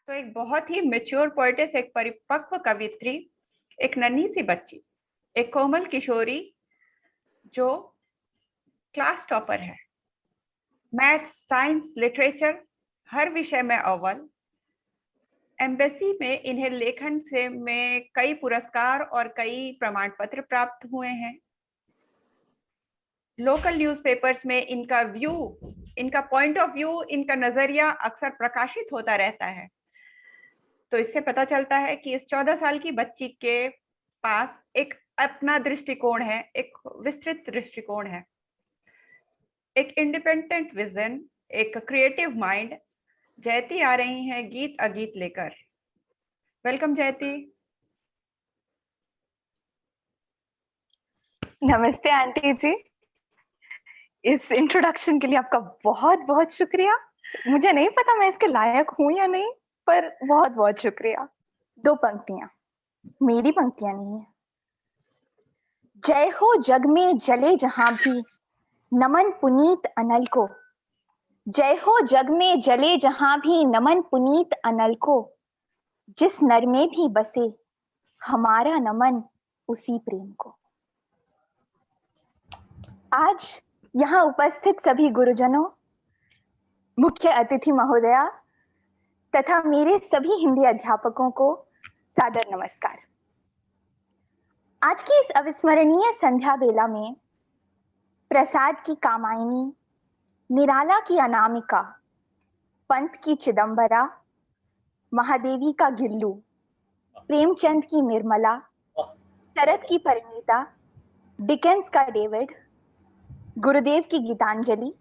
तो एक बहुत ही मैच्योर पोएटेस, एक परिपक्व कवित्री, एक नन्ही सी बच्ची, एक कोमल किशोरी जो क्लास टॉपर है। मैथ, साइंस, लिटरेचर हर विषय में अव्वल। एम्बेसी में इन्हें लेखन से में कई पुरस्कार और कई प्रमाण पत्र प्राप्त हुए हैं। लोकल न्यूज़पेपर्स में इनका पॉइंट ऑफ व्यू, इनका नजरिया अक्सर प्रकाशित होता रहता है। तो इससे पता चलता है कि इस 14 साल की बच्ची के पास एक अपना दृष्टिकोण है, एक विस्तृत दृष्टिकोण है, एक इंडिपेंडेंट विजन, एक क्रिएटिव माइंड। जयती आ रही हैं गीत अगीत लेकर। वेलकम जयती। नमस्ते आंटी जी। इस इंट्रोडक्शन के लिए आपका बहुत बहुत शुक्रिया। मुझे नहीं पता मैं इसके लायक हूं या नहीं, पर बहुत बहुत शुक्रिया। 2 पंक्तियां, मेरी पंक्तियां नहीं है। जय हो जग में जले जहां भी, नमन पुनीत अनल को। जय हो जग में जले जहां भी, नमन पुनीत अनल को। जिस नर में भी बसे हमारा नमन उसी प्रेम को। आज यहाँ उपस्थित सभी गुरुजनों, मुख्य अतिथि महोदया तथा मेरे सभी हिंदी अध्यापकों को सादर नमस्कार। आज की इस अविस्मरणीय संध्या बेला में प्रसाद की कामायनी, निराला की अनामिका, पंत की चिदंबरा, महादेवी का गिल्लू, प्रेमचंद की निर्मला, शरद की परिणीता, डिकेंस का डेविड, गुरुदेव की गीतांजलि,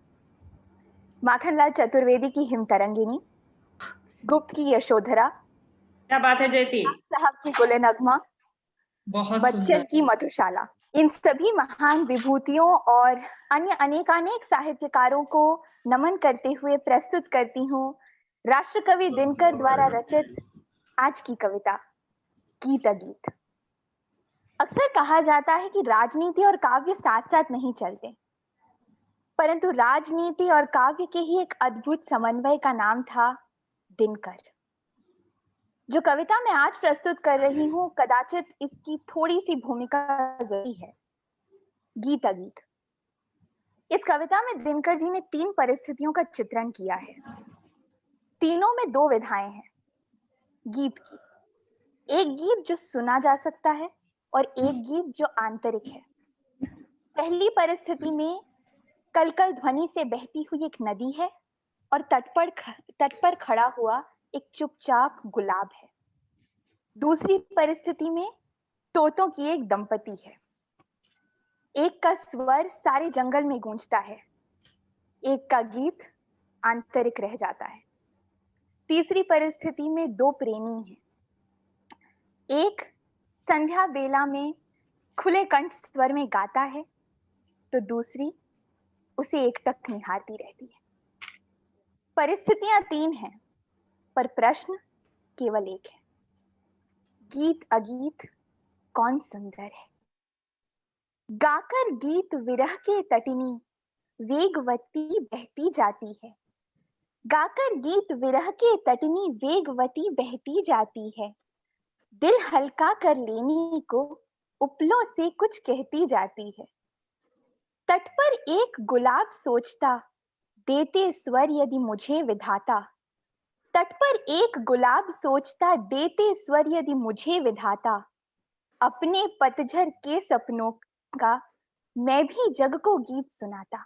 माखनलाल चतुर्वेदी की हिमतरंगिनी, गुप्त की यशोधरा, क्या बात है जयती, साहब की गुले नगमा, बहुत बच्चन की मधुशाला। इन सभी महान विभूतियों और अन्य अनेकानेक साहित्यकारों को नमन करते हुए प्रस्तुत करती हूँ राष्ट्रकवि दिनकर द्वारा रचित आज की कविता गीत अगीत। अक्सर कहा जाता है कि राजनीति और काव्य साथ साथ नहीं चलते, परंतु राजनीति और काव्य के ही एक अद्भुत समन्वय का नाम था दिनकर। जो कविता मैं आज प्रस्तुत कर रही हूँ, कदाचित इसकी थोड़ी सी भूमिका जरूरी है। गीत अगीत। इस कविता में दिनकर जी ने 3 परिस्थितियों का चित्रण किया है। तीनों में 2 विधाएं हैं गीत की। एक गीत जो सुना जा सकता है और एक गीत जो आंतरिक है। पहली परिस्थिति में कलकल ध्वनि से बहती हुई एक नदी है और तट पर खड़ा हुआ एक चुपचाप गुलाब है। दूसरी परिस्थिति में तोतों की एक दंपति है। एक का स्वर सारे जंगल में गूंजता है, एक का गीत आंतरिक रह जाता है। तीसरी परिस्थिति में 2 प्रेमी हैं। एक संध्या बेला में खुले कंठ स्वर में गाता है, तो दूसरी उसे एकटक निहारती रहती है। परिस्थितियां 3 हैं, पर प्रश्न केवल एक है। गीत अगीत कौन सुंदर है। गाकर गीत विरह के तटिनी वेगवती बहती जाती है। गाकर गीत विरह के तटिनी वेगवती बहती जाती है। दिल हल्का कर लेने को उपलों से कुछ कहती जाती है। तट पर एक गुलाब सोचता, देते स्वर यदि मुझे विधाता। तट पर एक गुलाब सोचता, देते स्वर यदि मुझे विधाता। अपने पतझर के सपनों का मैं भी जग को गीत सुनाता।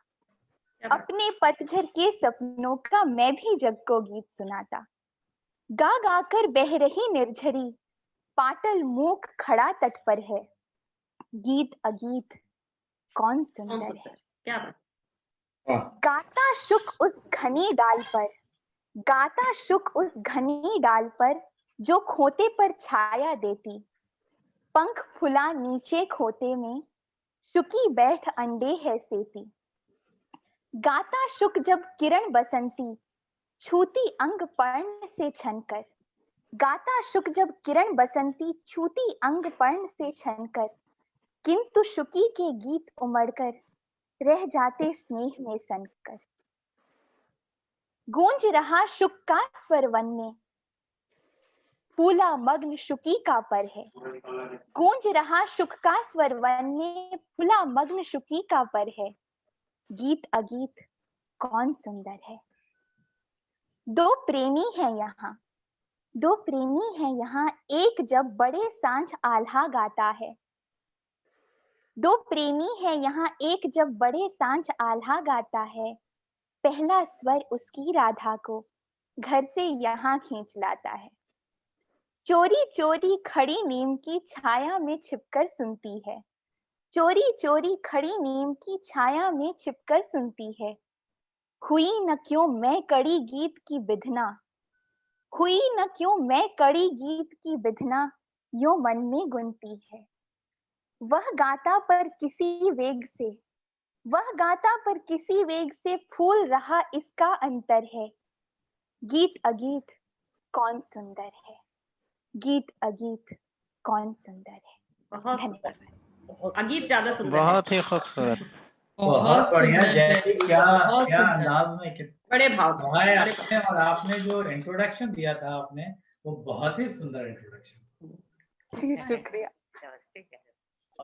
अपने पतझर के सपनों का मैं भी जग को गीत सुनाता। गा गा कर बह रही निर्झरी, पाटल मूक खड़ा तट पर है। गीत अगीत कौन सुंदर है। क्या बात। गाता शुक उस घनी डाल पर, गाता शुक उस घनी डाल पर, जो खोते पर छाया देती। पंख फुला नीचे खोते में, शुकी बैठ अंडे है सेती। गाता शुक जब किरण बसंती, छूती अंग पर्ण से छनकर। गाता शुक जब किरण बसंती, छूती अंग पर्ण से छनकर। किंतु शुकी के गीत उमड़कर, रह जाते स्नेह में सनकर। गूंज रहा शुक का स्वर वन में, फूला मग्न शुकी का पर है। गूंज रहा शुक का स्वर वन में, फूला मग्न शुकी का पर है। गीत अगीत कौन सुंदर है। दो प्रेमी है यहाँ, दो प्रेमी है यहाँ, एक जब बड़े सांझ आल्हा गाता है। दो प्रेमी है यहाँ, एक जब बड़े सांझ आल्हा गाता है। पहला स्वर उसकी राधा को घर से यहाँ खींच लाता है। चोरी चोरी खड़ी नीम की छाया में छिपकर सुनती है। चोरी चोरी खड़ी नीम की छाया में छिपकर सुनती है। हुई न क्यों मैं कड़ी गीत की बिधना, हुई न क्यों मैं कड़ी गीत की बिधना, यूं मन में गुनती है। वह गाता पर किसी वेग से, वह गाता पर किसी वेग से, फूल रहा इसका अंतर है। गीत अगीत कौन सुंदर है, गीत अगीत कौन सुंदर है। बहुत धन्यवाद। सुंदर, अगीत ज्यादा सुंदर है। बहुत ही खूबसूरत। बहुत बढ़िया सुंदर जयंती, जयंती, क्या बहुत क्या सुंदर। अंदाज में बड़े भाव से, गाया बड़े आपने, और आपने जो इंट्रोडक्शन दिया था आपने, वो बहुत ही सुंदर इंट्रोडक्शन। जी शुक्रिया। नमस्ते।